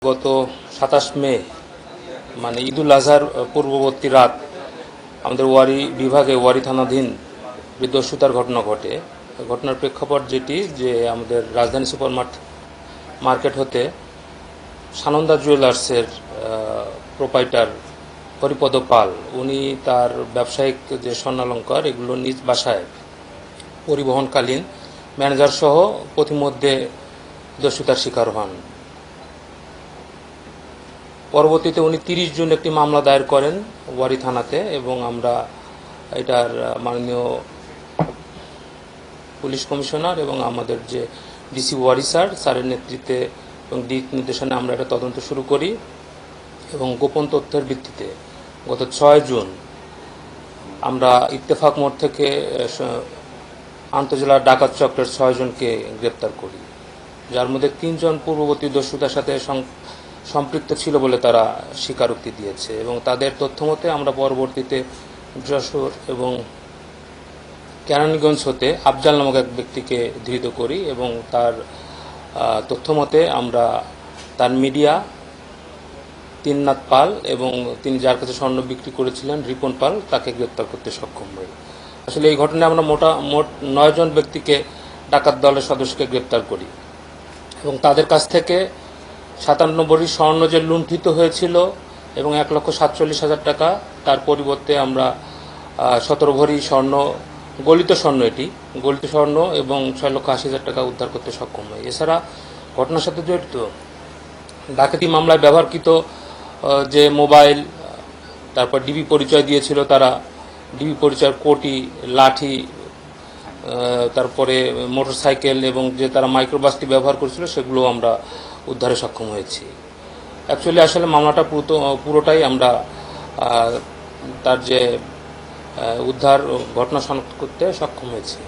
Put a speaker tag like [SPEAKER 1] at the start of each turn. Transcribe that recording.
[SPEAKER 1] গত ২৭ মে মানে ঈদুল আজহার পূর্ববর্তী রাত আমাদের ওয়ারী বিভাগে ওয়ারী থানাধীন দস্যুতার ঘটনা ঘটে। ঘটনার প্রেক্ষাপট যেটি যে আমাদের রাজধানী সুপার মার্কেট হতে সানন্দা জুয়েলার্সের প্রোপাইটার হরিপদ পাল উনি তার ব্যবসায়িক যে স্বর্ণালঙ্কার এগুলো নিজ বাসায় পরিবহনকালীন ম্যানেজার সহ পথিমধ্যে দস্যুতার শিকার হন। পরবর্তীতে উনি ৩০ জুন একটি মামলা দায়ের করেন ওয়ারী থানাতে এবং আমরা এটার মাননীয় পুলিশ কমিশনার এবং আমাদের যে ডিসি ওয়ারী স্যারের নেতৃত্বে এবং দিক নির্দেশনা আমরা এটা তদন্ত শুরু করি এবং গোপন তথ্যের ভিত্তিতে গত ৬ জুন আমরা ইত্তেফাক মোড় থেকে আন্তজেলা ডাকাত চক্রের ৬ জনকে গ্রেপ্তার করি, যার মধ্যে ৩ জন পূর্ববর্তী দস্যুতার সাথে সম্পৃক্ত ছিল বলে তারা স্বীকারোক্তি দিয়েছে এবং তাদের তথ্যমতে আমরা পরবর্তীতে যশোর এবং কেরানীগঞ্জ হতে আফজাল নামক এক ব্যক্তিকে ধৃত করি এবং তার তথ্যমতে আমরা তার মিডিয়া তিননাথ পাল এবং তিনি যার কাছে স্বর্ণ বিক্রি করেছিলেন রিপন পাল তাকে গ্রেপ্তার করতে সক্ষম হই। আসলে এই ঘটনায় আমরা মোট ৯ জন ব্যক্তিকে ডাকাত দলের সদস্যকে গ্রেপ্তার করি এবং তাদের কাছ থেকে ৫৭ ভরি স্বর্ণ যে লুণ্ঠিত হয়েছিল এবং ১,৪৭,০০০ টাকা, তার পরিবর্তে আমরা ১৭ ভরি স্বর্ণ গলিত স্বর্ণ গলিত স্বর্ণ এবং ৬,৮০,০০০ টাকা উদ্ধার করতে সক্ষম হয়। এছাড়া ঘটনার সাথে জড়িত ডাকাতি মামলায় ব্যবহৃত যে মোবাইল, তারপর ডিবি পরিচয় দিয়েছিল তারা, ডিবি পরিচয়ের কোটি, লাঠি, তারপরে মোটরসাইকেল এবং যে তারা মাইক্রোবাসটি ব্যবহার করেছিল সেগুলো আমরা উদ্ধারে সক্ষম হয়েছি। আসলে মামলাটা পুরোটাই আমরা তার যে উদ্ধার ঘটনা শনাক্ত করতে সক্ষম হয়েছি।